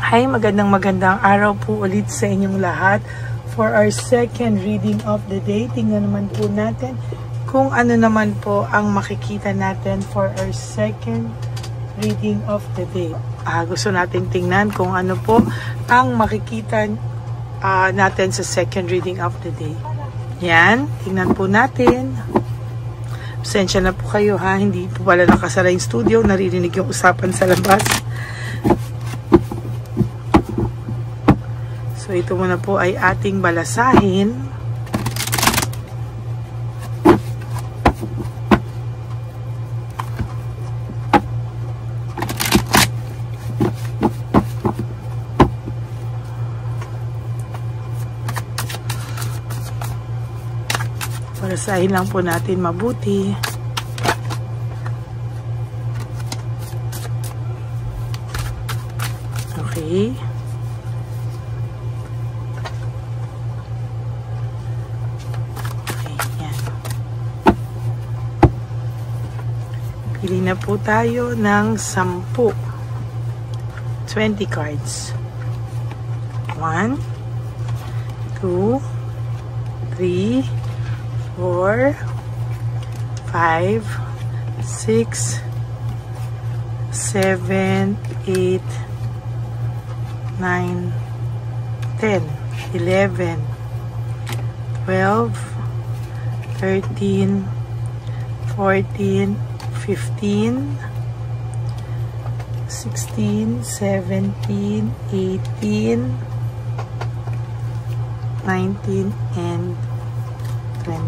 Hi, magandang araw po ulit sa inyong lahat. For our second reading of the day, tingnan naman po natin kung ano naman po ang makikita natin for our second reading of the day. Gusto natin tingnan kung ano po ang makikita natin sa second reading of the day. Yan, tingnan po natin. Pasensya na po kayo ha, hindi po pala nakasara yung studio, naririnig yung usapan sa labas. So ito muna po ay ating balasahin. Balasahin lang po natin mabuti. Okay. Pili na po tayo ng 10. 20 cards. 1, 2, 3, 4, 5, 6, 7, 8, 9, 10, 11, 12, 13, 14, 15, 16, 17, 18, 19, and 20.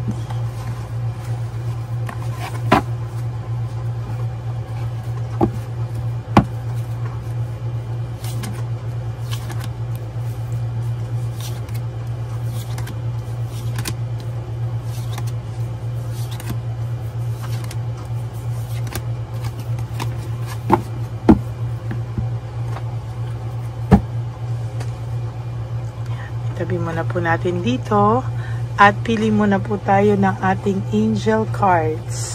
Tabi muna po natin dito at pili muna po tayo ng ating angel cards.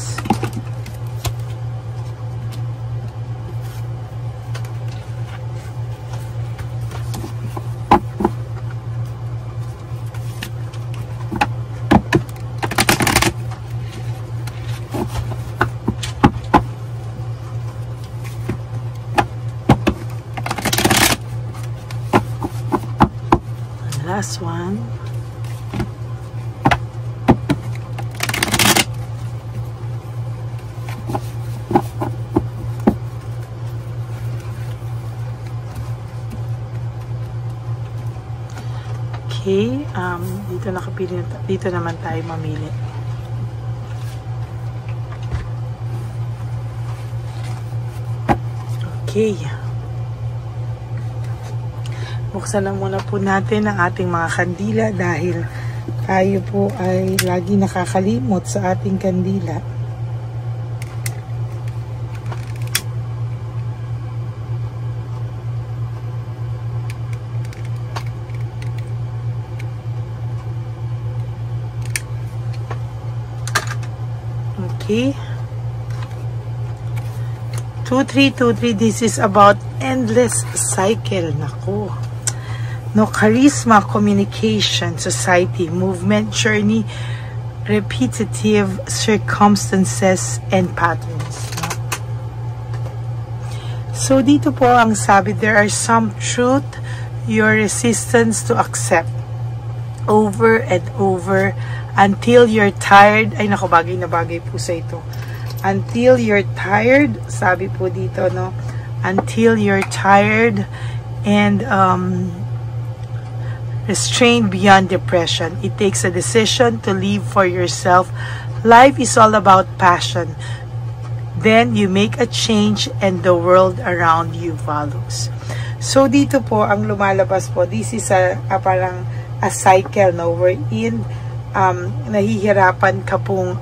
Last one. Okay, dito nakapili, dito naman tayo mamili. Okay. Buksan lang muna po natin ang ating mga kandila dahil tayo po ay lagi nakakalimot sa ating kandila. Okay. 2323, this is about endless cycle. Naku. No, charisma, communication, society, movement, journey, repetitive circumstances, and patterns. No? So, dito po ang sabi, there are some truth, your resistance to accept over and over until you're tired. Ay, naku, bagay na bagay po sa ito. Until you're tired, sabi po dito, no? Until you're tired and, restrained beyond depression. It takes a decision to live for yourself. Life is all about passion. Then you make a change and the world around you follows. So dito po ang lumalabas po, this is parang a cycle, no, wherein nahihirapan ka pong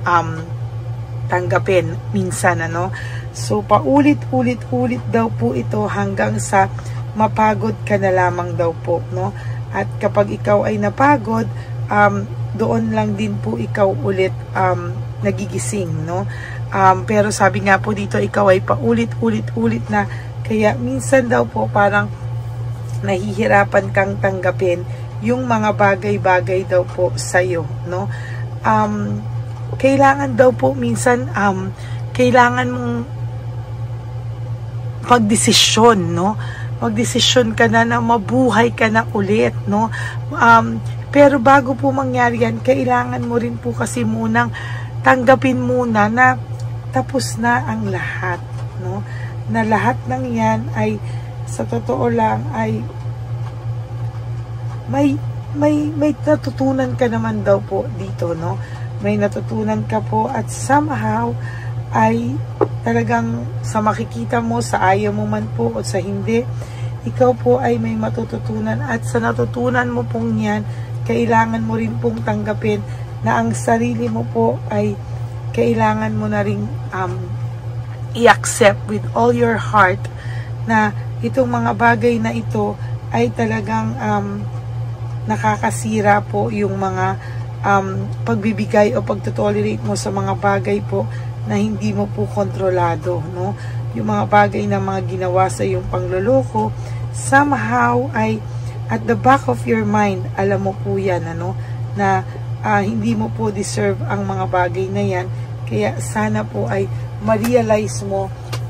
tanggapin minsan, ano. So paulit-ulit daw po ito hanggang sa mapagod ka na lamang daw po, no. At kapag ikaw ay napagod, doon lang din po ikaw ulit nagigising, no? Pero sabi nga po dito, ikaw ay paulit-ulit na, kaya minsan daw po parang nahihirapan kang tanggapin yung mga bagay-bagay daw po sa'yo, no? Kailangan daw po minsan, kailangan mong magdesisyon, no? Magdesisyon ka na mabuhay ka na ulit, no? Pero bago po mangyari yan, kailangan mo rin po kasi munang tanggapin muna na tapos na ang lahat, no? Na lahat ng yan ay sa totoo lang ay may natutunan ka naman daw po dito, no? May natutunan ka po at somehow ay talagang sa makikita mo, sa ayaw mo man po o sa hindi, ikaw po ay may matututunan at sa natutunan mo pong yan, kailangan mo rin pong tanggapin na ang sarili mo po ay kailangan mo na rin i-accept with all your heart na itong mga bagay na ito ay talagang nakakasira po yung mga pagbibigay o pagtotolerate mo sa mga bagay po na hindi mo po kontrolado, no? Yung mga bagay na mga ginawa sa yung pangloloko, somehow ay at the back of your mind, alam mo po yan, ano? Na hindi mo po deserve ang mga bagay na yan. Kaya sana po ay ma-realize mo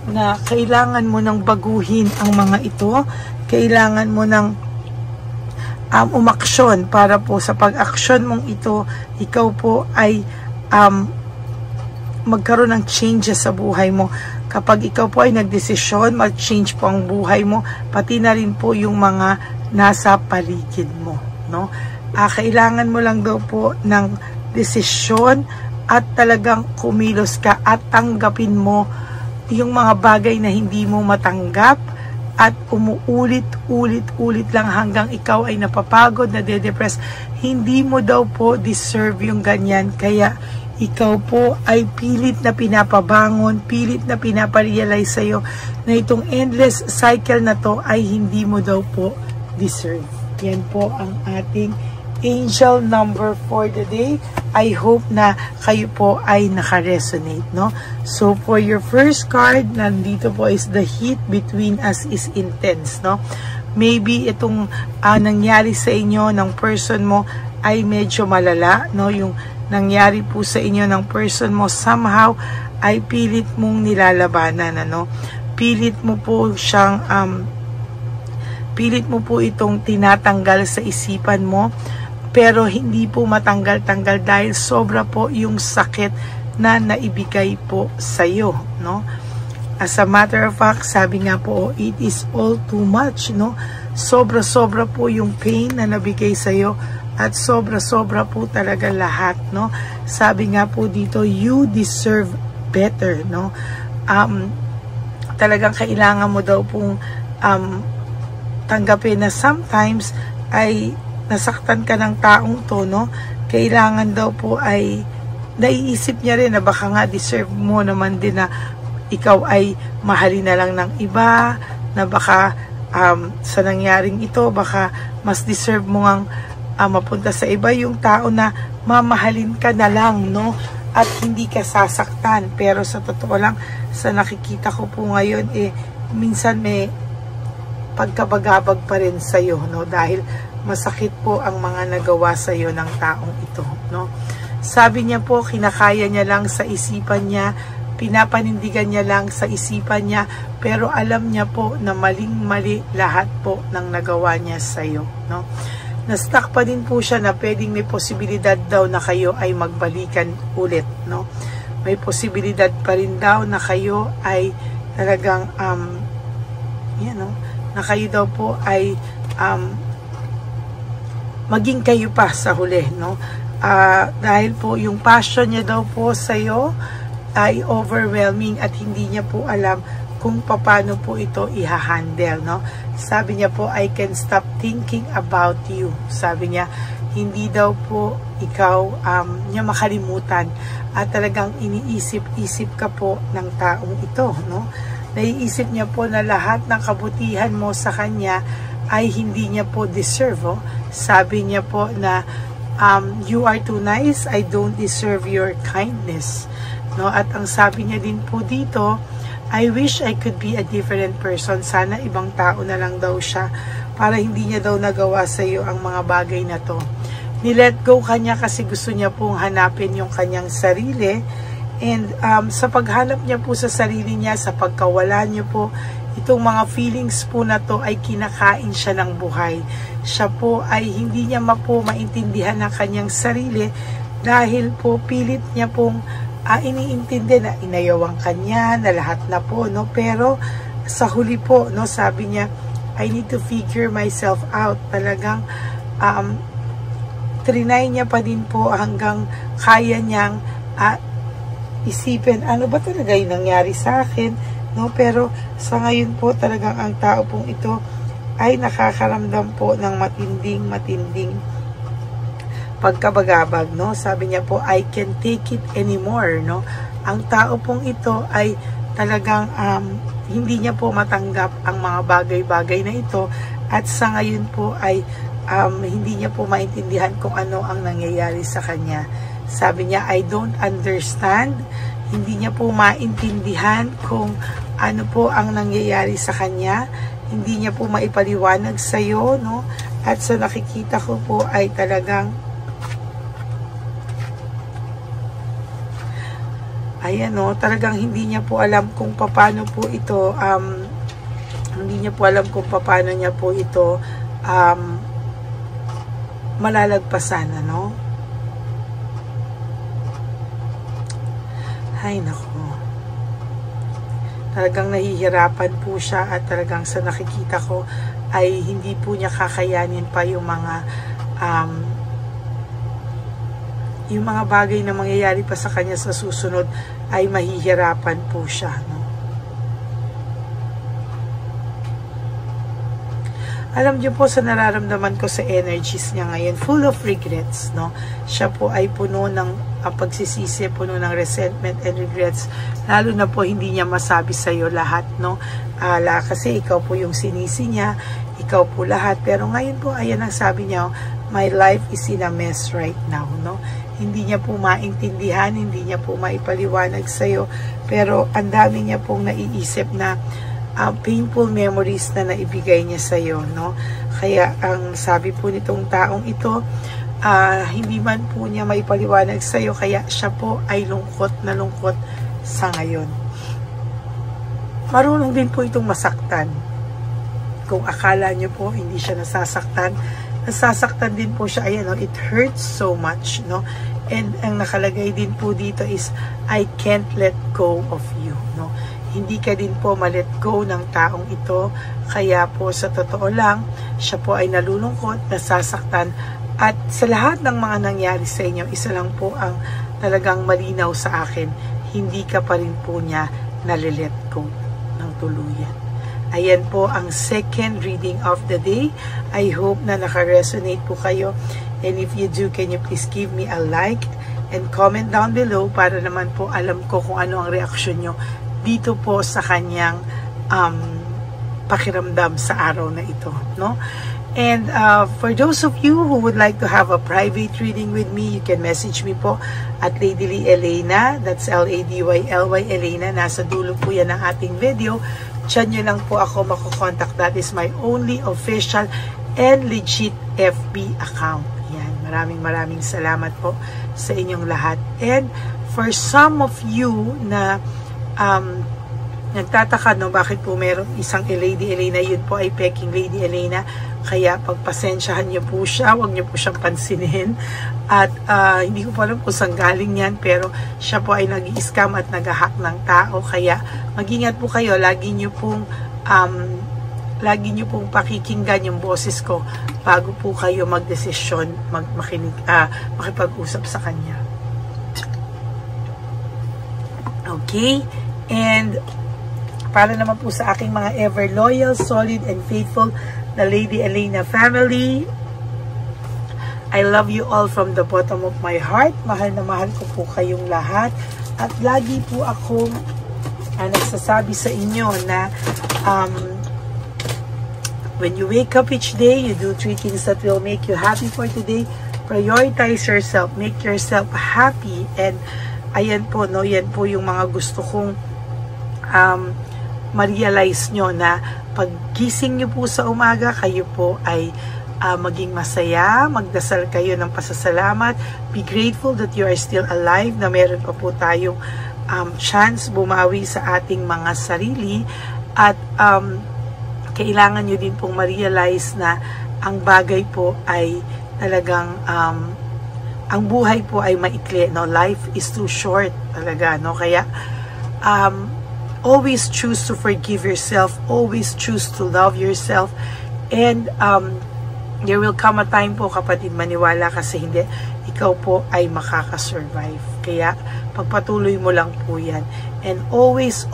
na kailangan mo nang baguhin ang mga ito. Kailangan mo nang umaksyon para po sa pag-aksyon mong ito, ikaw po ay magkaroon ng changes sa buhay mo. Kapag ikaw po ay nagdesisyon, mag-change po ang buhay mo, pati na rin po yung mga nasa paligid mo, no? Kailangan mo lang daw po ng desisyon at talagang kumilos ka at tanggapin mo yung mga bagay na hindi mo matanggap at umuulit-ulit lang hanggang ikaw ay napapagod, nade-depress. Hindi mo daw po deserve yung ganyan. Kaya ikaw po ay pilit na pinapabangon, pilit na pinaparealize sa'yo na itong endless cycle na to ay hindi mo daw po deserve. Yan po ang ating angel number for the day. I hope na kayo po ay naka-resonate, no? So, for your first card, nandito po is the heat between us is intense, no? Maybe itong nangyari sa inyo ng person mo ay medyo malala, no? Yung nangyari po sa inyo ng person mo, somehow ay pilit mong nilalabanan, ano? Pilit mo po siyang, pilit mo po itong tinatanggal sa isipan mo, pero hindi po matanggal-tanggal dahil sobra po yung sakit na naibigay po sa iyo, no? As a matter of fact, sabi nga po, it is all too much, no? Sobra-sobra po yung pain na nabigay sa iyo at sobra-sobra po talaga lahat, no? Sabi nga po dito, you deserve better, no? Talagang kailangan mo daw pong tanggapin na sometimes ay nasaktan ka ng taong to, no? Kailangan daw po ay naiisip niya rin na baka nga deserve mo naman din na ikaw ay mahalin na lang ng iba, na baka sa nangyaring ito, baka mas deserve mo ngang mapunta sa iba yung tao na mamahalin ka na lang, no? At hindi ka sasaktan. Pero sa totoo lang, sa nakikita ko po ngayon, minsan may pagkabagabag pa rin sa'yo, no? Dahil masakit po ang mga nagawa sa iyo ng taong ito, no? Sabi niya po, kinakaya niya lang sa isipan niya, pinapanindigan niya lang sa isipan niya, pero alam niya po na maling-mali lahat po ng nagawa niya sa iyo, no? Na-stuck pa din po siya na pwedeng may posibilidad daw na kayo ay magbalikan ulit, no? May posibilidad pa rin daw na kayo ay talagang no? Na kayo daw po ay maging kayo pa sa huli, no? Dahil po yung passion niya daw po sa iyo ay overwhelming at hindi niya po alam kung paano po ito i-handle, no? Sabi niya po, I can stop thinking about you. Sabi niya, hindi daw po ikaw niya makalimutan at talagang iniisip-isip ka po ng taong ito, no? Naiisip niya po na lahat ng kabutihan mo sa kanya ay hindi niya po deserve, oh. Sabi niya po na you are too nice, I don't deserve your kindness, no? At ang sabi niya din po dito, I wish I could be a different person. Sana ibang tao na lang daw siya. para hindi niya daw nagawa sa iyo ang mga bagay na to. Nilet go kanya kasi gusto niya pong hanapin yung kanyang sarili. And sa paghanap niya po sa sarili niya, sa pagkawala niyo po, itong mga feelings po na to ay kinakain siya ng buhay. Siya po ay hindi niya maintindihan ang kanyang sarili dahil po pilit niya pong iniintindi na inayawang kanya, na lahat na po, no? Pero sa huli po, no, sabi niya, I need to figure myself out. Talagang trinay niya pa din po hanggang kaya niyang isipin, ano ba talaga yung nangyari sa akin, no? Pero sa ngayon po talagang ang tao pong ito ay nakakaramdam po ng matinding pagkabagabag, no? Sabi niya po, I can't take it anymore, no? Ang tao pong ito ay talagang hindi niya po matanggap ang mga bagay-bagay na ito, at sa ngayon po ay hindi niya po maintindihan kung ano ang nangyayari sa kanya. Sabi niya, I don't understand. Hindi niya po maintindihan kung ano po ang nangyayari sa kanya. Hindi niya po maipaliwanag sa iyo, no? At sa nakikita ko po ay talagang ayan, no, talagang hindi niya po alam kung paano po ito hindi niya po alam kung paano niya po ito malalagpasan, ano? Ay, naku. Talagang nahihirapan po siya, at talagang sa nakikita ko ay hindi po niya kakayanin pa yung mga bagay na mangyayari pa sa kanya sa susunod, ay mahihirapan po siya, no? Alam niyo po, sa nararamdaman ko sa energies niya ngayon, full of regrets, no? Siya po ay puno ng pagsisisi, puno ng resentment and regrets, lalo na po hindi niya masabi sa iyo lahat, no? Kasi ikaw po yung sinisi niya, ikaw po lahat. Pero ngayon po, ayan ang sabi niya, my life is in a mess right now, no? Hindi niya po maintindihan, hindi niya po maipaliwanag sa iyo, pero ang dami niya pong naiisip na painful memories na naibigay niya sa iyo, no? Kaya ang sabi po nitong taong ito, hindi man po niya maipaliwanag sa iyo, kaya siya po ay lungkot na lungkot sa ngayon. Marunong din po itong masaktan. Kung akala niyo po hindi siya nasasaktan din po siya. Ayan, no? It hurts so much, no? And ang nakalagay din po dito is, I can't let go of you, no? Hindi ka din po ma-let go ng taong ito. Kaya po sa totoo lang, siya po ay nalulungkot, nasasaktan, at sa lahat ng mga nangyari sa inyo, isa lang po ang talagang malinaw sa akin, hindi ka pa rin po niya nalilet go ng tuluyan. Ayan po ang second reading of the day. I hope na naka-resonate po kayo. And if you do, can you please give me a like and comment down below para naman po alam ko kung ano ang reaksyon nyo dito po sa kanyang pakiramdam sa araw na ito, no? And for those of you who would like to have a private reading with me, you can message me po at Lady Lee Elena. That's L-A-D-Y-L-Y Elena. Nasa dulo po yan ng ating video. Diyan nyo lang po ako makukontak. That is my only official and legit FB account. Yan. Maraming salamat po sa inyong lahat. And for some of you na nagtataka, no, bakit po meron isang Lady Elena, yun po ay peking Lady Elena. Kaya pagpasensyahan niyo po siya, huwag niyo po siyang pansinin. At hindi ko po alam kung saan galing yan, pero siya po ay nag-i-scam at nag-hack ng tao. Kaya mag-ingat po kayo, lagi niyo pong pakikinggan yung boses ko bago po kayo magdesisyon, makipag-usap sa kanya. Okay? And para naman po sa aking mga ever loyal, solid, and faithful na Lady Elena family, I love you all from the bottom of my heart. Mahal na mahal ko po kayong lahat. At lagi po akong nagsasabi sa inyo na when you wake up each day, you do 3 things that will make you happy for today. Prioritize yourself. Make yourself happy. And ayan po, no, yan po yung mga gusto kong ma-realize nyo na paggising nyo po sa umaga, kayo po ay maging masaya, magdasal kayo ng pasasalamat, be grateful that you are still alive, na meron pa po tayong chance bumawi sa ating mga sarili, at kailangan nyo din pong ma-realize na ang bagay po ay talagang ang buhay po ay maikli, no? Life is too short talaga, no? Kaya always choose to forgive yourself, always choose to love yourself, and there will come a time po, kapatid, maniwala kasi hindi, ikaw po ay makakasurvive. Kaya pagpatuloy mo lang po yan, and always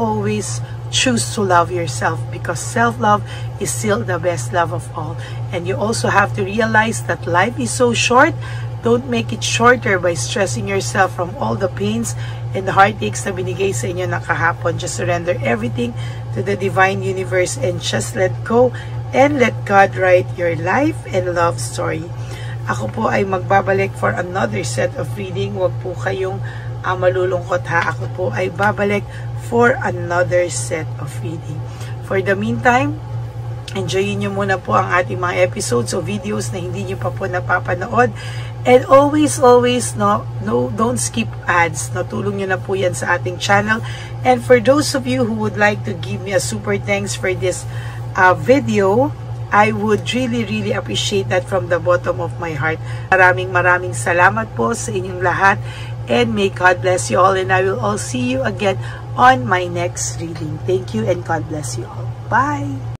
choose to love yourself, because self-love is still the best love of all. And you also have to realize that life is so short. Don't make it shorter by stressing yourself from all the pains and the heartaches na binigay sa inyo na kahapon. Just surrender everything to the divine universe and just let go and let God write your life and love story. Ako po ay magbabalik for another set of reading. Huwag po kayong malulungkot, ha. Ako po ay babalik for another set of reading. For the meantime, enjoyin nyo muna po ang ating mga episodes o videos na hindi nyo pa po napapanood. And always, don't skip ads. No, tulong nyo na po yan sa ating channel. And for those of you who would like to give me a super thanks for this video, I would really appreciate that from the bottom of my heart. Maraming salamat po sa inyong lahat. And may God bless you all. And I will all see you again on my next reading. Thank you and God bless you all. Bye!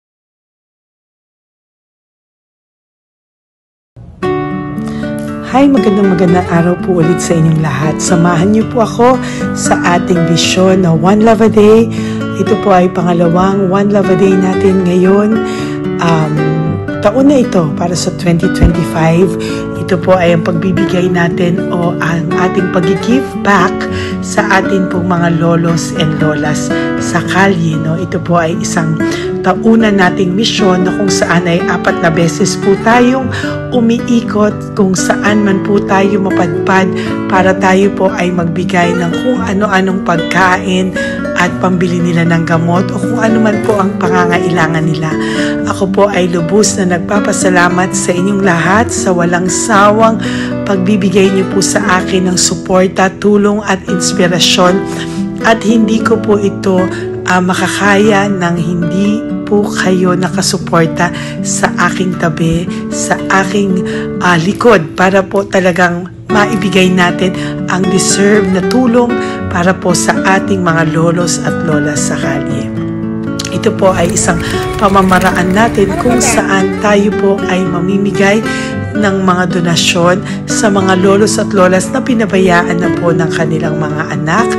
Hi, magandang araw po ulit sa inyong lahat. Samahan niyo po ako sa ating vision na One Love a Day. Ito po ay pangalawang One Love a Day natin ngayon. Taon na ito para sa 2025. Ito po ay ang pagbibigay natin o ang ating pag-give back sa atin pong mga lolos and lolas sa kalye. No? Ito po ay isang taunan nating misyon na kung saan ay 4 na beses po tayong umiikot kung saan man po tayo mapadpad para tayo po ay magbigay ng kung ano-anong pagkain at pambili nila ng gamot o kung ano man po ang pangangailangan nila. Ako po ay lubos na nagpapasalamat sa inyong lahat sa walang sawang pagbibigay niyo po sa akin ng suporta, tulong at inspirasyon, at hindi ko po ito makakaya ng hindi po kayo nakasuporta sa aking tabi, sa aking likod, para po talagang maibigay natin ang deserve na tulong para po sa ating mga lolos at lolas sa kalye. Ito po ay isang pamamaraan natin kung saan tayo po ay mamimigay ng mga donasyon sa mga lolos at lolas na pinabayaan na po ng kanilang mga anak,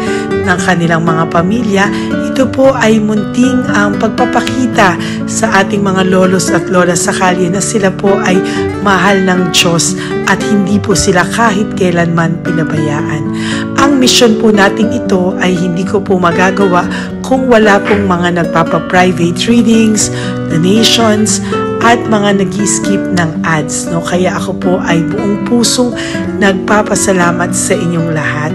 ng kanilang mga pamilya. Ito po ay munting ang pagpapakita sa ating mga lolos at lolas sa kalye na sila po ay mahal ng Diyos at hindi po sila kahit kailanman pinabayaan. Ang mission po nating ito ay hindi ko po magagawa kung wala pong mga nagpapa-private readings, donations, at mga nag-skip ng ads. No? Kaya ako po ay buong pusong nagpapasalamat sa inyong lahat.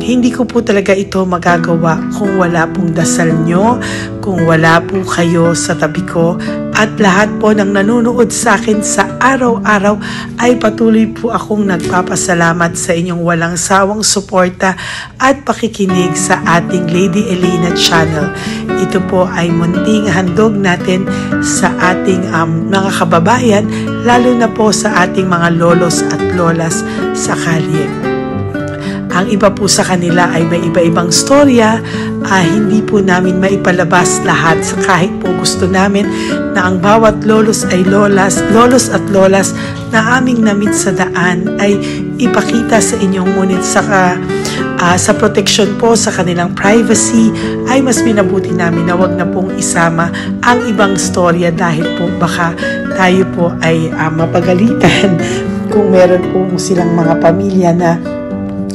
Hindi ko po talaga ito magagawa kung wala pong dasal nyo, kung wala po kayo sa tabi ko, at lahat po ng nanonood sa akin sa araw-araw ay patuloy po akong nagpapasalamat sa inyong walang sawang suporta at pakikinig sa ating Lady Elena channel. Ito po ay munting handog natin sa ating mga kababayan, lalo na po sa ating mga lolos at lolas sa kalye. Ang iba po sa kanila ay may iba-ibang storya, hindi po namin maipalabas lahat kahit po gusto namin na ang bawat lolos ay lolos at lolas na aming namit sa daan ay ipakita sa inyo, ngunit sa protection po sa kanilang privacy ay mas minabuti namin na wag na pong isama ang ibang storya dahil po baka tayo po ay mapagalitan kung meron po silang mga pamilya na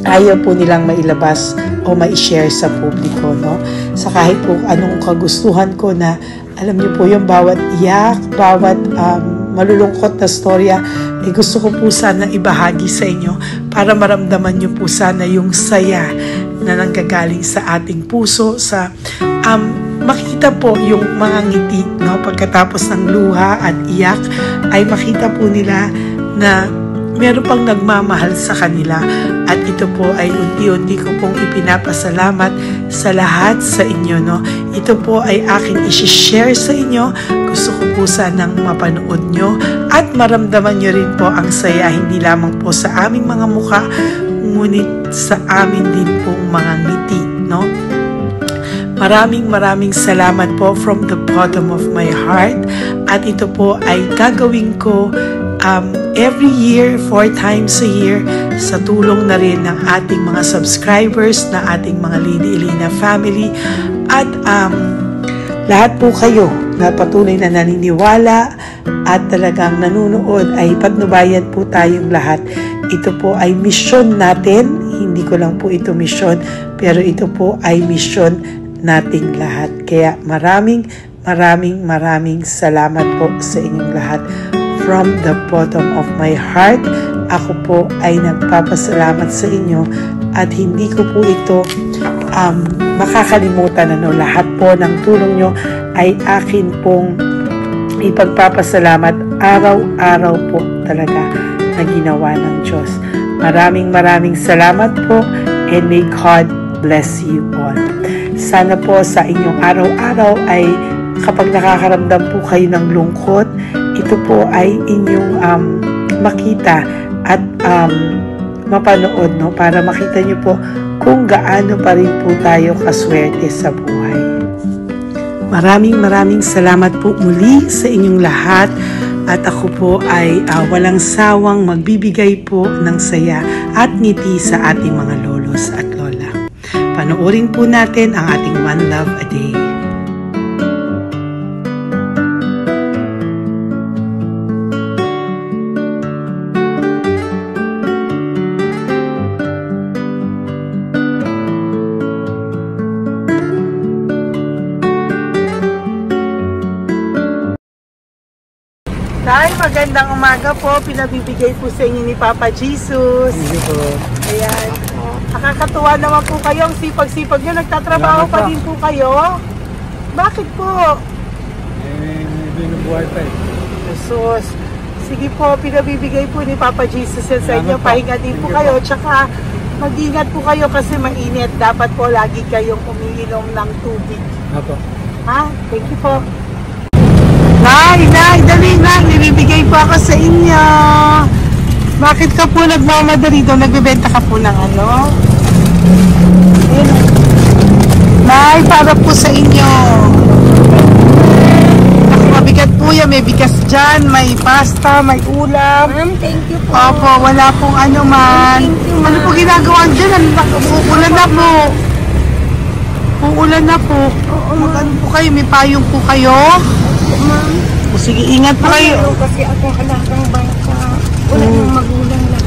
ayaw po nilang mailabas o ma-share sa publiko, no? Sa kahit po anong kagustuhan ko na, alam niyo po yung bawat iyak, bawat malulungkot na storya, gusto ko po sana ibahagi sa inyo para maramdaman niyo po sana yung saya na nanggagaling sa ating puso, sa makita po yung mga ngiti, no? Pagkatapos ng luha at iyak, ay makita po nila na meron pang nagmamahal sa kanila. At ito po ay unti-unti ko pong ipinapasalamat sa lahat sa inyo, no? Ito po ay aking isi-share sa inyo. Gusto ko po sanang mapanood nyo at maramdaman nyo rin po ang saya, hindi lamang po sa aming mga mukha, ngunit sa amin din pong mga ngiti, no? Maraming salamat po from the bottom of my heart. At ito po ay gagawin ko every year, 4 times a year, sa tulong na rin ng ating mga subscribers, na ating mga Lady Elena family, at lahat po kayo na patuloy na naniniwala at talagang nanunood, ay patnubayan po tayong lahat. Ito po ay mission natin, hindi ko lang po ito mission, pero ito po ay mission nating lahat. Kaya maraming salamat po sa inyong lahat. From the bottom of my heart, ako po ay nagpapasalamat sa inyo at hindi ko po ito makakalimutan. Lahat po ng tulong nyo ay akin pong ipagpapasalamat araw-araw po talaga na ginawa ng Diyos. Maraming salamat po, and may God bless you all. Sana po sa inyong araw-araw ay kapag nakakaramdam po kayo ng lungkot, ito po ay inyong makita at mapanood, no? Para makita nyo po kung gaano pa rin po tayo kaswerte sa buhay. Maraming salamat po muli sa inyong lahat. At ako po ay walang sawang magbibigay po ng saya at ngiti sa ating mga lolos at lola. Panoorin po natin ang ating One Love a Day. Tay, magandang umaga po. Pinabibigay po sa inyo ni Papa Jesus. Thank you po. Ayan. Nakakatuwa naman po kayo. Ang sipag-sipag nyo. Nagtatrabaho pa din po kayo. Bakit po? Binubuhay pa eh. Jesus. Sige po, pinabibigay po ni Papa Jesus sa inyo. Pahinga din po kayo. Tsaka mag-ingat po kayo kasi mainit. Dapat po lagi kayong umiinom ng tubig. Apo. Ha? Thank you po. Nay, dali na. Nilibigay po ako sa inyo. Bakit ka po nagmamadali doon? Nagbebenta ka po ng ano? Ayun. Nay, para po sa inyo. Ako, mabigat po yan. May bigas dyan, may pasta, may ulam. Ma'am, thank you po. Opo, wala pong ano man. Ano po ginagawa dyan? Uulan na po. Uulan na po. Mag-ano po kayo? May payong po kayo? Ma'am. O sige, ingat po kayo. Kasi akong alagang bangka. Wala nang magulang na.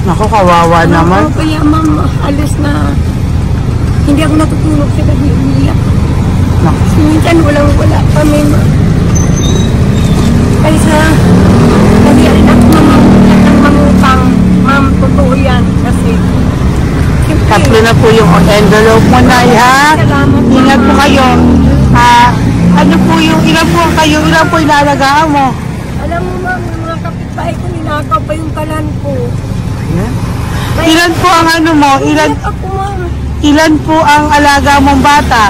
Naku, kawawa naman. Kaya ma'am, alas na hindi ako natutulog sa gabi umiyak. Naku. Minsan wala kami ma'am. Kaysa nagyari na ako mamutang. Ma'am, totoo yan. Kasi Tatlo na po yung envelope mo, Nay, ha? Salamat, Ingat po Mama. kayo. Ano po yung, ilan po kayo, ilan po ilalagaan mo? alam mo ma'am, yung mga kapitbahay ko ninakaw pa yung kalan ko. Ayan. Ilan po ang ano mo? Umiyak ako ma'am. Ilan po ang alaga mong bata?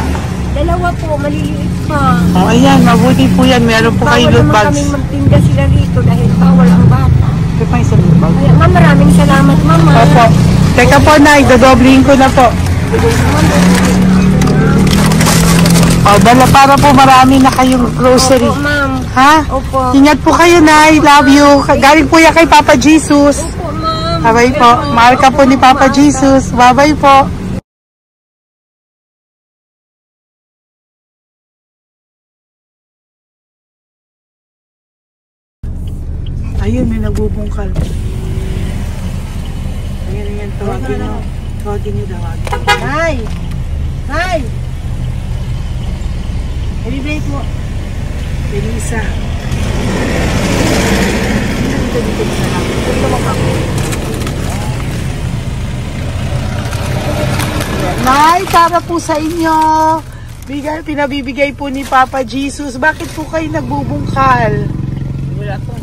Dalawa po, maliliit pa. O, ayan, mabuti po yan. Meron po kayo loot Bawal naman bags. kaming magtinda sila rito dahil bawal ang bata. Ito pa isang loot bag. Kaya ma'am, maraming salamat mama. Opo. Teka po, Nay, dodoblihin ko na po. O, dala para po marami na kayong grocery. Opo ma'am. Ha? Opo. Ingat po kayo, Nay. Love you. Galing po yan kay Papa Jesus. Opo ma'am. Bye-bye po. Mahal ka po ni Papa Jesus. Bye-bye po. Ayun, may nagbubungkal. Ayan, tawagin nyo. Tawagin nyo, tawagin. Nay! Nay! Ibibigay po. Elisa. Nay, para po sa inyo. Pinabibigay po ni Papa Jesus. Bakit po kayo nagbubungkal? Wala po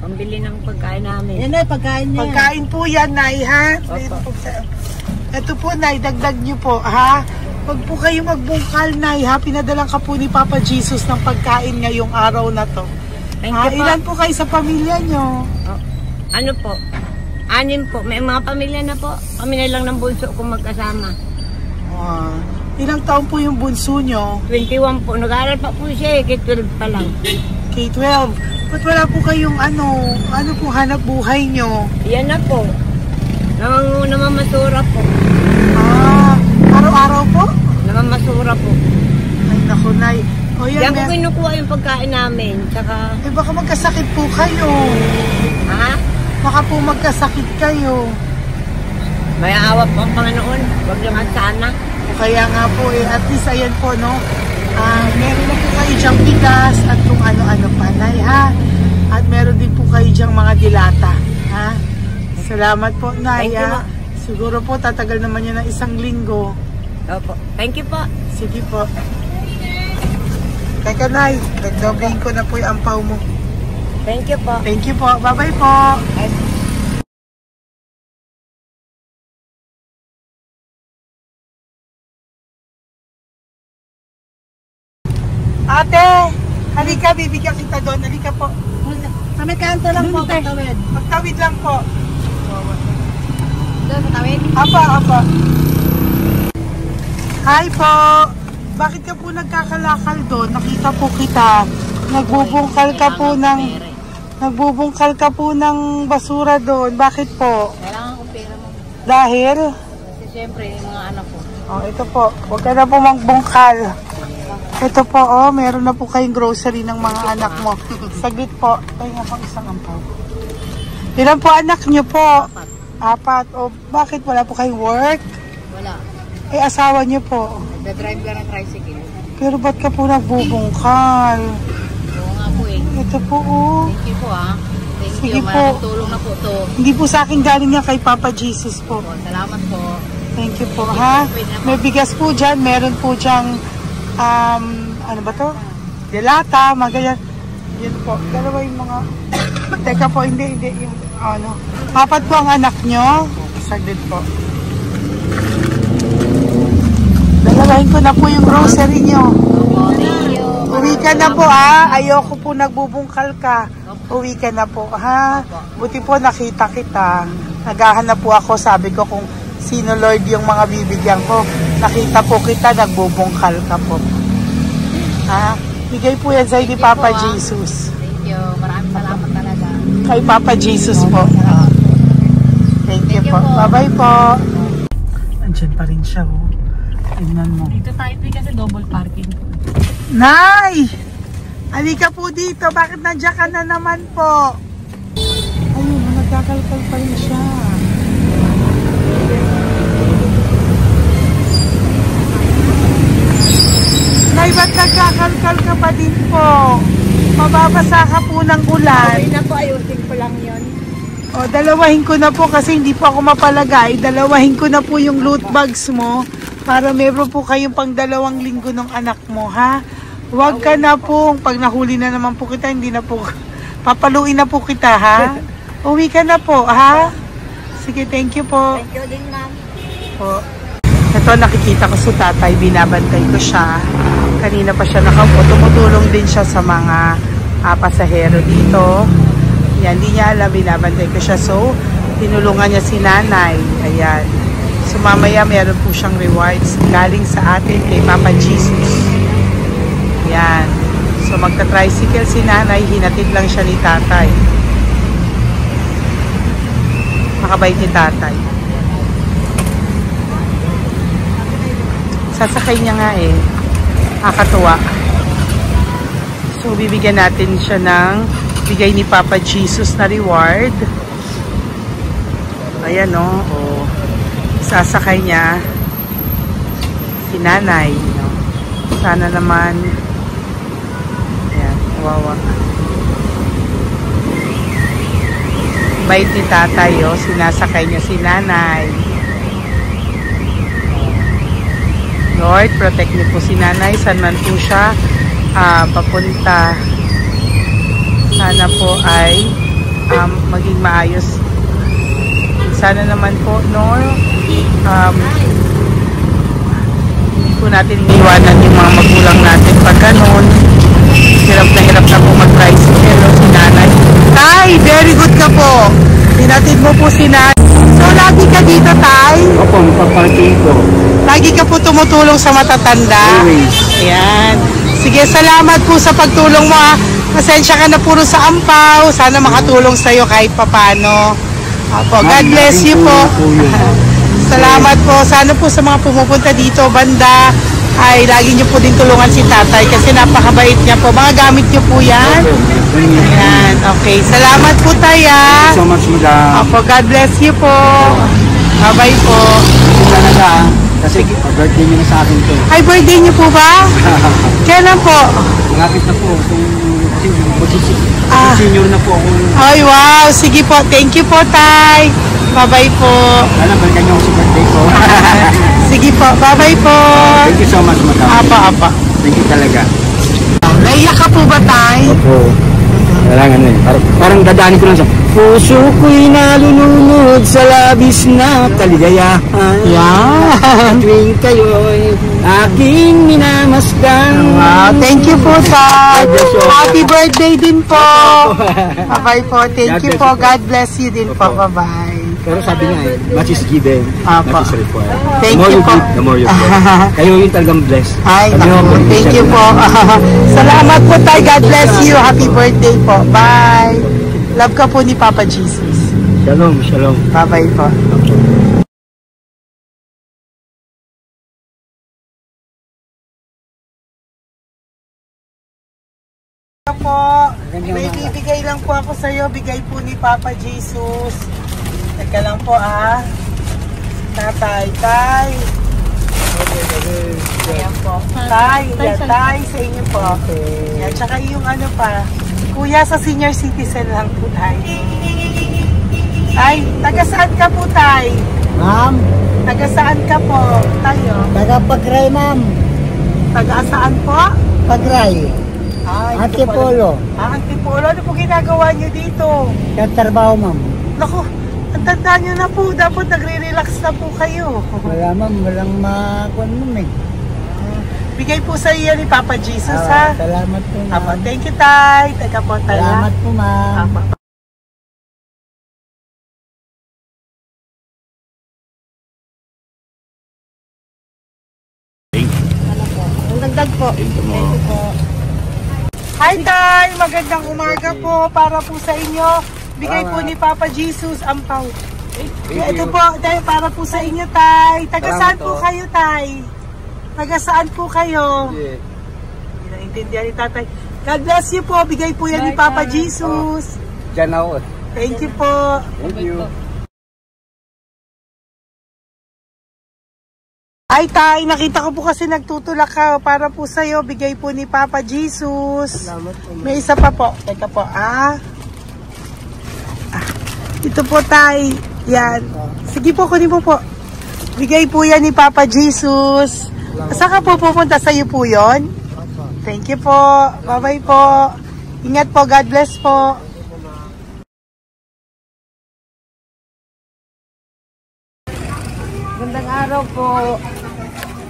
pambili ng pagkain namin. Yan ay pagkain niya. Pagkain po yan, Nay, ha? Ito po, Nay, dagdag nyo po, ha? Huwag po kayo magbungkal, Nay, ha? Pinadalang ka po ni Papa Jesus ng pagkain ngayong araw na to. Thank you po. Ilan po kayo sa pamilya nyo? Ano po? 6 po. May mga pamilya na po. Kami na lang ng bunso kung magkasama. Ilang taon po yung bunso nyo? 21 po. Nag-aaral pa po siya eh. K-12 pa lang. K-12. Ba't wala po kayong ano po hanap buhay nyo? Yan na po. Namamasura po. Araw-araw po? Namamasura po. Ay, naku, Nay. O yan, Diyan ko kinukuha yung pagkain namin. Tsaka... baka magkasakit po kayo. Ha? Baka po magkasakit kayo. May awa po ang Panginoon. Huwag naman sana. O kaya nga po at least ayan po, no? Meron na po kayo dyang bigas at kung ano-ano pa, Nay, ha? At meron din po kayo dyang mga dilata, ha? Salamat po, Nay, Thank you, ha? Siguro po tatagal naman yan ng 1 linggo. Opo. Thank you po. Sige po. Teka, Nay, nagdobling ko na po yung ampaw mo. Thank you po. Thank you po. Bye-bye po. Ate, halika, bibigyan kita doon. Halika po. Sa may kanto lang po, patawid. Magtawid lang po. Doon, patawid? Apa. Hi po. Bakit ka po nagkakalakal doon? Nakita po kita. Nagbubungkal ka po ng basura doon. Bakit po? Kailangan ko pera mo. Dahil? Kasi siyempre, yung mga anak ko. Ito po. Huwag ka na po magbungkal. Ito po, meron na po kayong grocery ng mga anak mo. Saglit po. Tayo nga pang isang ampaw. Ilan po anak nyo po? 4. O bakit wala po kayong work? Wala. Asawa nyo po. Nagda-drive ka ng tricycle. Pero ba't ka po nagbubungkal? Oo nga po eh. Ito po, Thank you po Thank Sige you. po. Maraming tulong na po to. Hindi po sa akin galing yan kay Papa Jesus po. Salamat po. Thank you po, ha? May bigas po dyan. Meron po dyang, ano ba to? Delata, mga ganyan. Yan po. Dalawa yung mga... Teka po, hindi. Yung, 4 po ang anak nyo. Saglit po. Dalawahin ko na po yung grocery nyo. Uwi ka na po, ha? Ayoko po nagbubungkal ka. Uwi ka na po, ha? Buti po nakita kita. Naghahanap po ako, sabi ko kung sino Lord yung mga bibigyan ko. Nakita po kita, nagbubungkal ka po. Ha? Bigay po yan sa'yo ni Papa Jesus. Thank you. Maraming salamat talaga. Kay Papa Jesus po. Thank you po. Bye-bye po. Andiyan pa rin siya, oh. Tingnan mo. Dito tayo kasi double parking. Nay! Halika po dito. Bakit nandiyan ka na naman po? Ayun, nagkakalkal pa rin siya. Nay, ba't nagkakalkal ka pa din po? Mababasa ka po ng ulan. Okay na po. Ayusin ko lang yun. O, dalawahin ko na po kasi hindi po ako mapalagay. Dalawahin ko na po yung loot bags mo para meron po kayong pang 2 linggo ng anak mo, ha? Huwag ka na po. Pag nahuli na naman po kita, hindi na po, papaluin na po kita, ha? Uwi ka na po, ha? Sige, thank you po. Thank you din, ma'am. Po. Ito, nakikita ko si tatay, binabantay ko siya. Kanina pa siya nakaupo. Tumutulong din siya sa mga pasahero dito. Yan, hindi niya alam, binabantay ko siya. So, tinulungan niya si nanay. Ayan. So, mamaya meron po siyang rewards galing sa atin kay Papa Jesus. Yan. So, magta-tricycle si nanay. Hinatid lang siya ni tatay. Makabait ni tatay. Sasakay niya nga eh. Nakakatuwa. So, bibigyan natin siya ng bigay ni Papa Jesus na reward. Ayan, no? O, sasakay niya si nanay. No? Sana naman. Ayan, wawa. Bait ni tatay, oh. Sinasakay niya si nanay. Lord, protect niyo po si nanay. Saan man po siya papunta. Sana po ay maging maayos. Sana naman po, no, hindi po natin iniwanan yung mga magulang natin pag ganun. Hirap na po mag-tricycle si nanay. Tay, very good ka po. Pinatid mo po si nanay. So, lagi ka dito, Tay? Opo, paparking ko. Lagi ka po tumutulong sa matatanda? Always. Ayan. Sige, salamat po sa pagtulong mo, ha. Pasensya ka na puro sa ampaw. Sana makatulong sa'yo kahit papano. Opo, God bless you po. Salamat po. Sana po sa mga pumupunta dito, banda, ay lagi niyo po din tulungan si tatay kasi napakabait niya po. Mga gamit niyo po yan. Ayan, okay. Salamat po, Taya. So much, madam. Opo, God bless you po. Bye-bye po. Talaga, kasi birthday niyo na sa akin to. Ay, birthday niyo po ba? Kailan po? Malapit na po. Senior na po ako. Ay, wow. Sige po. Thank you po, Tay. Bye-bye po. Alam, balikan niyo ako sa birthday ko. Sige po. Bye-bye po. Thank you so much, madam. Apa. Thank you talaga. Naiyak ka po ba, Tay? Opo. Kailangan na eh. Parang dadaanin ko lang siya. Puso ko'y nalulunod sa labis na kaligayahan. Yan. Tuwing kayo'y aking minamasdan. Wow. Thank you po, Tay. Happy birthday din po. Bye-bye po. Thank you po. God bless you din po. Bye-bye. Pero sabi niya much is given, Apa. much is required. Thank The more you you po. give, the more you get. Kayo yung talagang blessed. Ay, Sabi naku. mo, Thank you po. Salamat po, Tay. God bless you. Happy birthday po. Bye. Love ka po ni Papa Jesus. Shalom, shalom. Bye-bye po. Po, may bibigay lang po ako sa iyo. Bigay po ni Papa Jesus. Teka lang po, Tatay, Tay. Ayan po. Tay, yan, Tay, sa inyo po. Yan, tsaka yung ano pa. Kuya, sa senior citizen lang po, Tay. Tay, taga saan ka po, Tay? Ma'am, Taga saan ka po, Tayo? taga-Pagray, ma'am. Taga saan po? Pagray. Ay, Antipolo. Antipolo. Ano po ginagawa niyo dito? Nagtrabaho, ma'am. Naku, ang tanda niyo na po. Dapat nagre-relax na po kayo. Wala, ma'am. Walang makuha, ma'am eh. Bigay po sa iyo ni Papa Jesus, ha? Salamat po, ma'am. Apo, thank you, Tay. Teka po, Tay. Salamat po, ma'am. Apo. Ang dagdag po. Thank you po. Hi, Tay! Magandang umaga po para po sa inyo. Bigay po ni Papa Jesus ang pau. Ito po, Tay, para po sa inyo, Tay. Taga saan po kayo, Tay? Taga saan po kayo? Hindi naintindihan ni Tatay. God bless you po. Bigay po yan ni Papa Jesus. Diyan ako. Thank you po. Thank you. Ay, Tay, nakita ko po kasi nagtutulak ka para po sa'yo. Bigay po ni Papa Jesus. Salamat po, ma'am. May isa pa po. Teka po, Ito po, Tay. Yan. Sige po, kunin mo po. Bigay po yan ni Papa Jesus. Saan ka po pupunta? Sa'yo po yun? Thank you po. Bye-bye po. Ingat po. God bless po. Gandang araw po.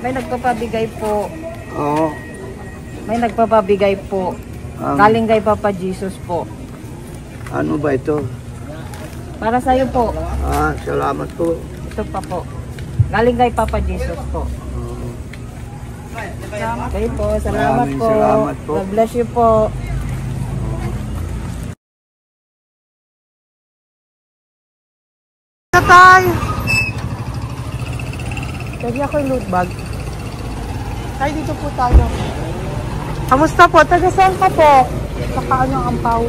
May nagpapabigay po. Oo. May nagpapabigay po. Galing kay Papa Jesus po. Ano ba ito? Para sa'yo po. Salamat po. Ito pa po. Galing kay Papa Jesus po. Okay po. Salamat Maraming po. salamat po. God bless you po. Tay! Pwede ako yung loot bag. Tay, dito po tayo. Kamusta po? Taga saan ka po? Saka ano ang ampaw?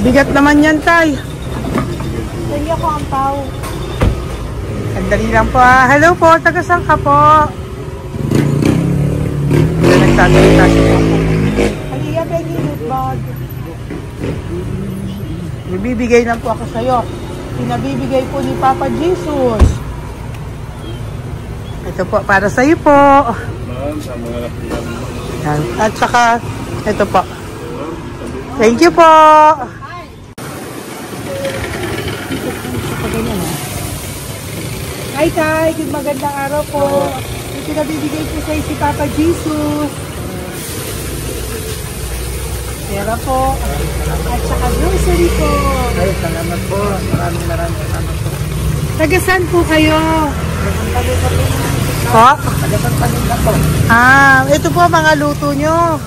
Bigat naman yan, Tay. Pwede ako ampaw. Sandali lang po, Hello po, taga saan ka po? Nagsasalita siya po. Halika, pwede yung loot bag. Bibigay lang po ako sa'yo. Pinabibigay po ni Papa Jesus. Ito po, para sa iyo po. Yan. At saka, ito po. Thank you po. Hi, Tay. Good magandang araw po. Ito nabibigay po sa si Papa Jesus. Pera po. At saka grocery po. Ay, salamat po. Maraming salamat po. Taga saan po kayo? Po? Ah, ito po mga luto nyo.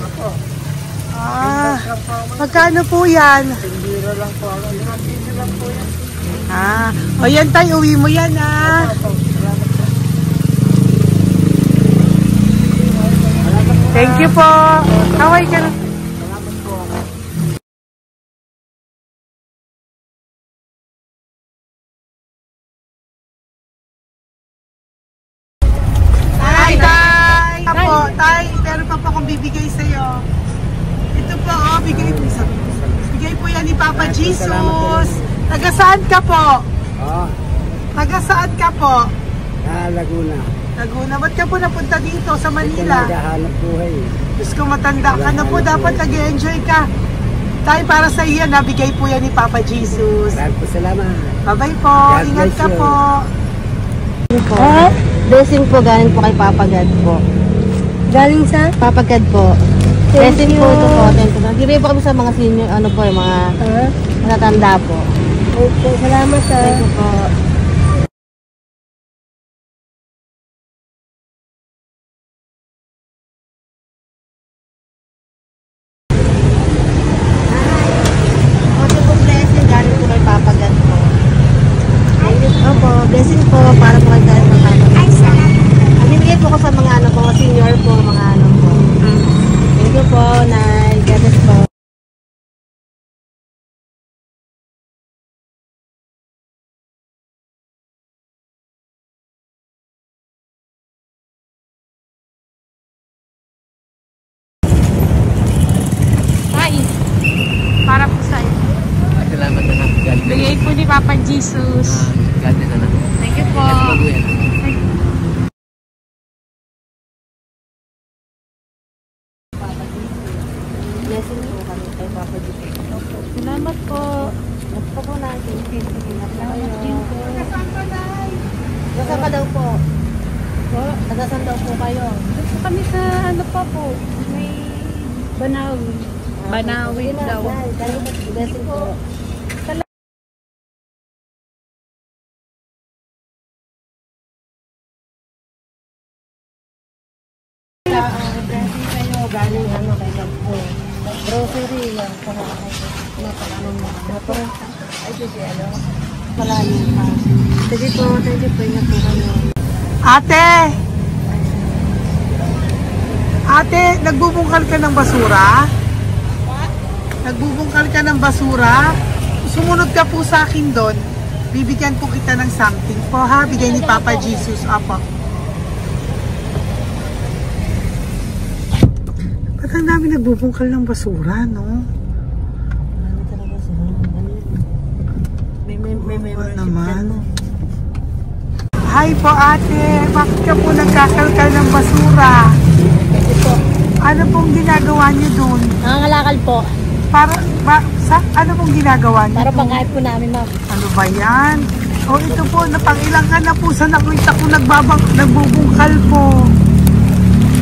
Ah, magkano po yan? Biro lang po. Biro lang po yan. Ah, o yan tayo, uwi mo yan ah. Thank you po. Kaway ka na. Hi, Tay! Tay, meron pa po akong bibigay sa'yo. Ito po, oh, bigay po yan ni Papa Jesus. Taga saan ka po? Oh, Taga saan ka po? Laguna. Laguna. Ba't ka po napunta dito sa Manila? Naghahanap buhay. Diyos ko, matanda ka na po. Dapat nag-enjoy ka. Tayo para sa iyo, nabigay po yan ni Papa Jesus. Maraming po salamat. Bye-bye po. God Ingat bless ka you. po. Blessing po galing po kay Papa God po. Galing sa? Papa God po. Thank Blessing you. po ito po. Thank you. Nagbibigay po kami sa mga senior, ano po, yung mga matatanda po. Okay, salamat sa... Thank you po. Ito po blessing galing po kay Papa God po. Opo, blessing po para po kay God ng Papa God. Binigay po ko sa mga ano po, mga senior po, mga ano po. Thank you po, Nay. God bless po. Ay, para po sa'yo. Salamat na lang. Bigay po ni Papa Jesus. God bless na. Thank you po. Blessing po kami kay Papa God. Salamat po. Ito po natin. Salamat din po. Nasaan ka daw po? Nasaan daw po kayo? Gusto kami sa ano pa po. May Banawi. Banawi daw. Blessing po. Blessing kayo. Galing ano kay God po. Grocery yan. Para ano mo. Ay, sige ano. Maraming pa. Sige po. Thank you po. Ingat po kayo. Ate! Ate, nagbubungkal ka ng basura? Nagbubungkal ka ng basura? Sumunod ka po sa akin doon. Bibigyan po kita ng something po ha. Bigay ni Papa Jesus. Apo. Ba't ang dami nagbubungkal ng basura, no? Marami talaga sila. May Ano naman? dyan. Hi po ate, bakit ka po nagkakalkal ng basura? Kasi po, Ano pong ginagawa niyo doon? nangangalakal po. Ano pong ginagawa niyo Para doon? pangkahit po namin, ma'am. Ano ba yan? O ito po, napangilang ka na po sa nakita ko nagbubungkal po.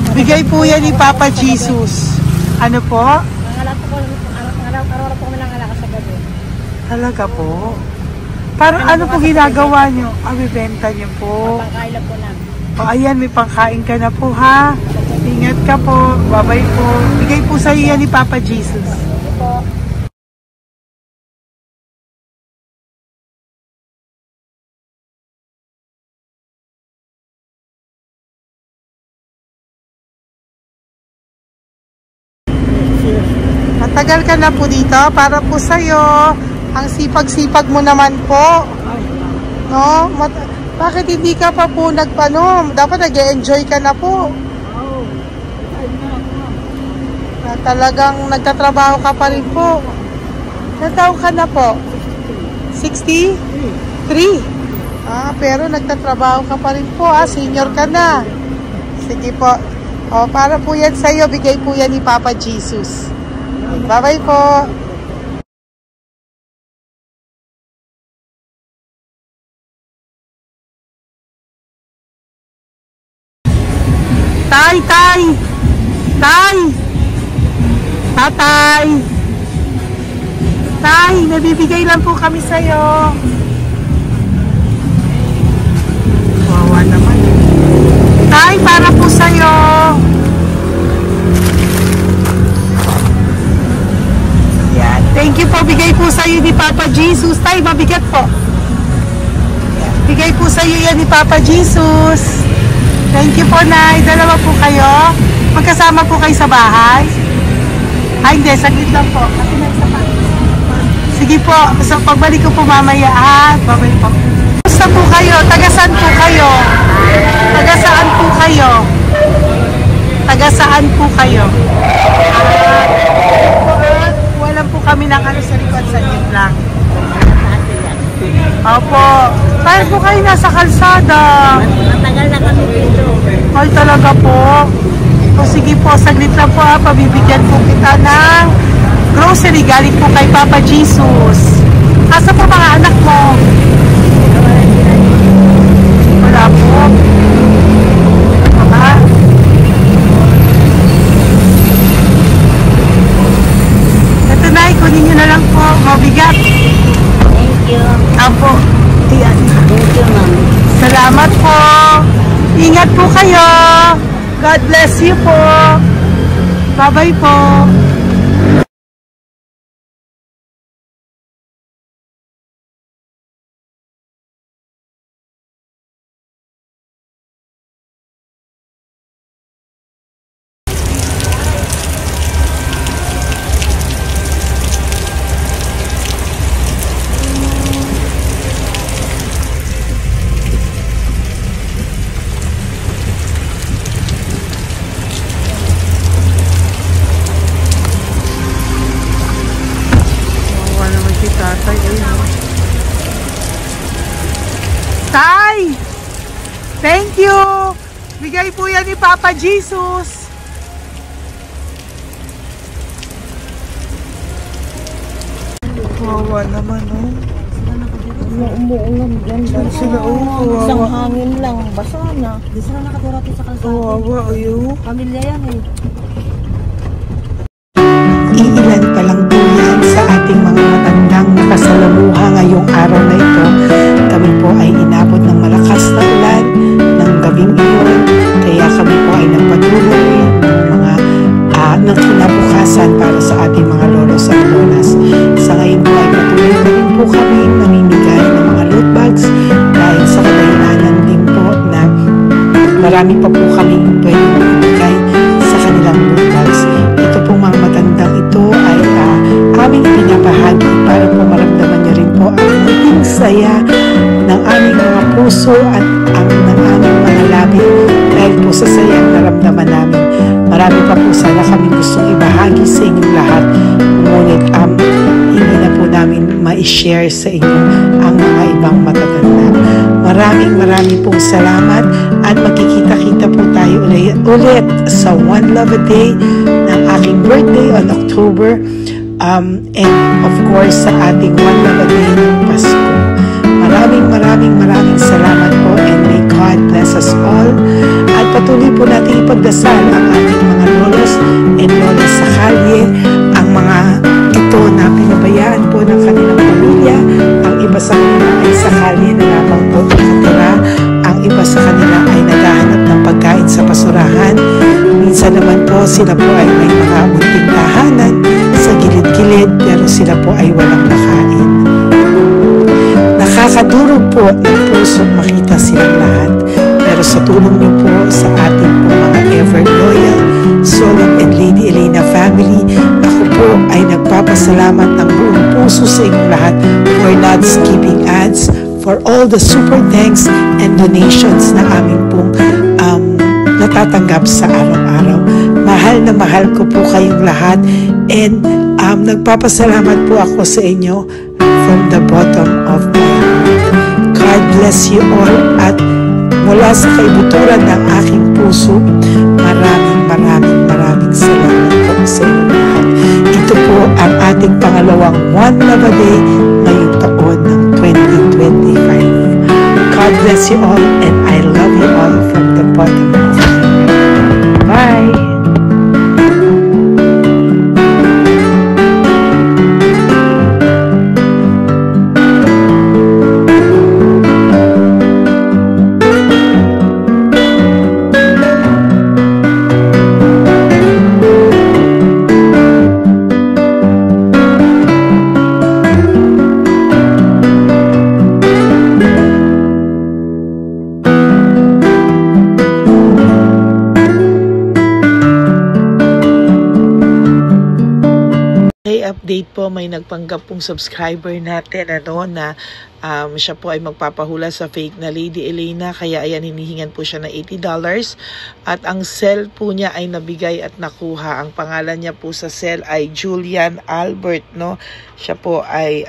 Bigay po yan ni Papa Jesus. Ano po? Nangangalakal po kami, araw-araw po kami nangangalakal sa gabi. Talaga po? Para ano po ginagawa niyo? Bibenta niyo po. Pangkain lang po namin. O ayan, may pangkain ka na po ha. Ingat ka po. Bye-bye po. Bigay po sa iyo yan ni Papa Jesus. Ito po. Matagal ka na po dito para po sa'yo. Ang sipag-sipag mo naman po. No? Bakit hindi ka pa po nagpanom? Dapat nag-enjoy ka na po. Na talagang nagtatrabaho ka pa rin po. Ilang taon ka na po? 63? Pero nagtatrabaho ka pa rin po, senior ka na. Sige po. Para po yan sa'yo, bigay po yan ni Papa Jesus. Bye-bye po. Tay! Tatay! Tay, may bibigay lang po kami sa'yo. Wawa naman. Tay, para po sa'yo. Yan. Thank you po. Bigay po sa'yo ni Papa Jesus. Tay, mabigat po. Yan. Bigay po sa'yo yan ni Papa Jesus. Thank you po, Nay. Dalawa po kayo. Magkasama po kayo sa bahay. Ay, hindi. Saglit lang po. Kasi may isa pa. Sige po. So, pagbalik ko po mamaya, Babay po. Basta po kayo? Taga-saan po kayo? Taga-saan po kayo? Taga-saan po kayo? Wala po kami ng sa likod sa lang. Opo. Tayo po kayo nasa kalsada. Matagal na kami dito. Ay, talaga po. O sige po, saglit lang po pabibigyan po kita ng grocery galing po kay Papa Jesus. Asa po mga anak mo? Wala po. Mama? Ito na, ikunin nyo na lang po. Mabigat. Thank you. Apo. Ayan. Thank you, ma'am. Salamat po. Ingat po kayo. God bless you po. Bye-bye po. Tay! Thank you! Bigay po yan ni Papa Jesus. Wawa naman, Umuulan dyan. Sila, Isang wawa. hangin lang. Basa na. Di sila nakatira sa kalsada. Wawa, Pamilya yan eh. Iilan pa lang po yan sa ating mga matandang nakasalamuha ngayong araw na ito. Kami po ay inabot ng malakas na ulan ng gabing iyon. Kaya kami po ay nagpatuloy ng kinabukasan para sa ating mga lolos at lolas. Sa ngayon po ay patuloy na rin po kami namimigay ng mga loot bags dahil sa kadahilanan din po na marami pa po kami pwedeng ibigay sa kanilang loot bags. Ito pong mga matandang ito ay aming pinapahagi para po maramdaman niyo rin po ang muling saya ng aming mga puso at ng aming mga labi dahil po sa sayang naramdaman namin. Marami pa po sana kami gustong ibahagi sa inyong lahat. Ngunit hindi na po namin ma-share sa inyo ang mga ibang matatanda. Maraming pong salamat at magkikita-kita po tayo ulit sa One Love a Day ng aking birthday on October and of course sa ating One Love a Day ng Pasko. Maraming salamat po and may God bless us all. At patuloy po natin ipagdasal ang ating mga lolos and lolas sa kalye, ang mga ito na pinabayaan po ng kanilang pamilya. Ang iba sa kanila ay sa kalye na lamang po nakatira. Ang iba sa kanila ay naghahanap ng pagkain sa basurahan. Minsan naman po sila po ay may mga munting tahanan sa gilid-gilid pero sila po ay walang nakain. Nakakadurog po ng puso makita silang lahat. Pero sa tulong niyo po sa ating po mga ever loyal, Solon and Lady Elena family, ako po ay nagpapasalamat ng buong puso sa inyong lahat for not skipping ads, for all the super thanks and donations na aming pong natatanggap sa araw-araw. Mahal ko po kayong lahat and nagpapasalamat po ako sa inyo from the bottom of my heart. God bless you all, at mula sa kaibuturan ng aking puso, maraming salamat po sa inyo lahat. Ito po ang ating pangalawang One Love a Day ngayong taon ng 2025. God bless you all, and I love you all from the bottom of my heart. Bye! Update po, may nagpanggap pong subscriber natin na siya po ay magpapahula sa fake na Lady Elena, kaya ayan, hinihingan po siya ng $80 at ang cell po niya ay nabigay at nakuha. Ang pangalan niya po sa cell ay Julian Albert, no? Siya po ay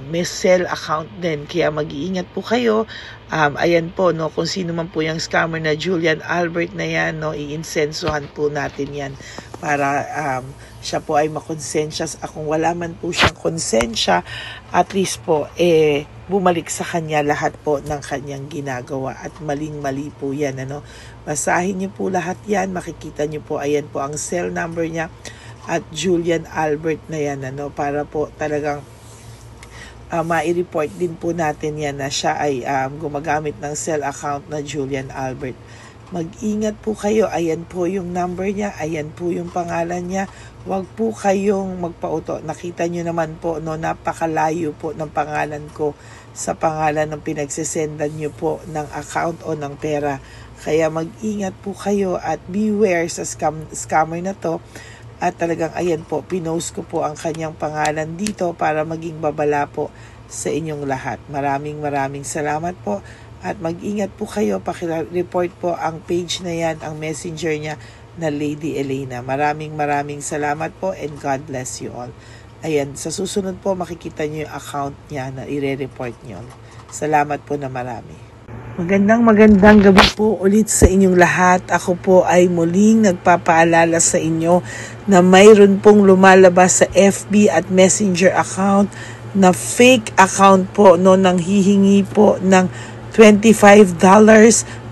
may cell account din, kaya mag-iingat po kayo. Ayan po, no, kung sino man po yung scammer na Julian Albert na yan, no, iinsensuhan po natin yan para siya po ay makonsensya. Kung wala man po siyang konsensya, at least po bumalik sa kanya lahat po ng kanyang ginagawa, at maling-mali po yan, ano. Basahin niyo po lahat yan, makikita niyo po, ayan po ang cell number niya at Julian Albert na yan, ano, para po talagang ma-report din po natin yan na siya ay gumagamit ng cell account na Julian Albert. Mag-ingat po kayo, ayan po yung number niya, ayan po yung pangalan niya. Huwag po kayong magpauto. Nakita nyo naman po, no, napakalayo po ng pangalan ko sa pangalan ng pinagsisendan nyo po ng account o ng pera. Kaya mag-ingat po kayo at beware sa scammer na to. At talagang ayan po, pinost ko po ang kanyang pangalan dito para maging babala po sa inyong lahat. Maraming salamat po. At mag-ingat po kayo, pakireport po ang page na yan, ang messenger niya na Lady Elena. Maraming salamat po, and God bless you all. Ayan, sa susunod po makikita niyo yung account niya na i-report niyo. Salamat po na marami. Magandang gabi po ulit sa inyong lahat. Ako po ay muling nagpapaalala sa inyo na mayroon pong lumalabas sa FB at Messenger account na fake account po, no, nang hihingi po ng $25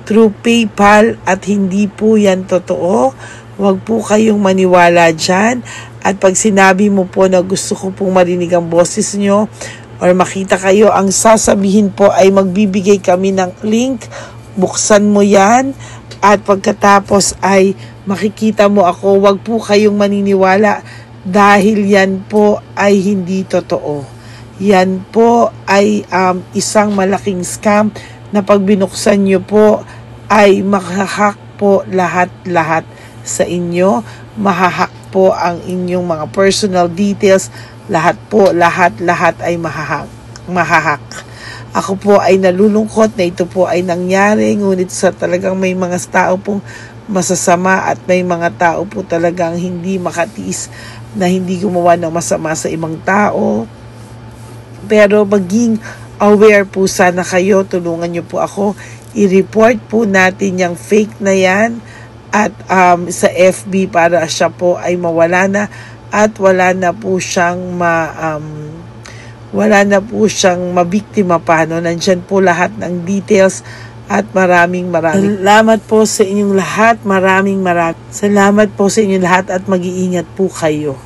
through PayPal, at hindi po yan totoo. Huwag po kayong maniwala dyan. At pag sinabi mo po na gusto ko pong marinig ang boses nyo or makita kayo, ang sasabihin po ay magbibigay kami ng link, buksan mo yan, at pagkatapos ay makikita mo ako. Huwag po kayong maniniwala dahil yan po ay hindi totoo. Yan po ay isang malaking scam na pag binuksan nyo po ay mahahack po lahat sa inyo. Mahahack po ang inyong mga personal details. Lahat ay mahahack. Ako po ay nalulungkot na ito po ay nangyari, ngunit sa talagang may mga tao pong masasama at may mga tao po talagang hindi makatiis na hindi gumawa ng masama sa ibang tao. Pero maging aware po sana kayo, tulungan nyo po ako, i-report po natin yung fake na yan at sa FB para siya po ay mawala na at wala na po siyang mabiktima pa, no? Nandyan po lahat ng details at maraming salamat po sa inyong lahat. Maraming salamat po sa inyong lahat at mag-iingat po kayo.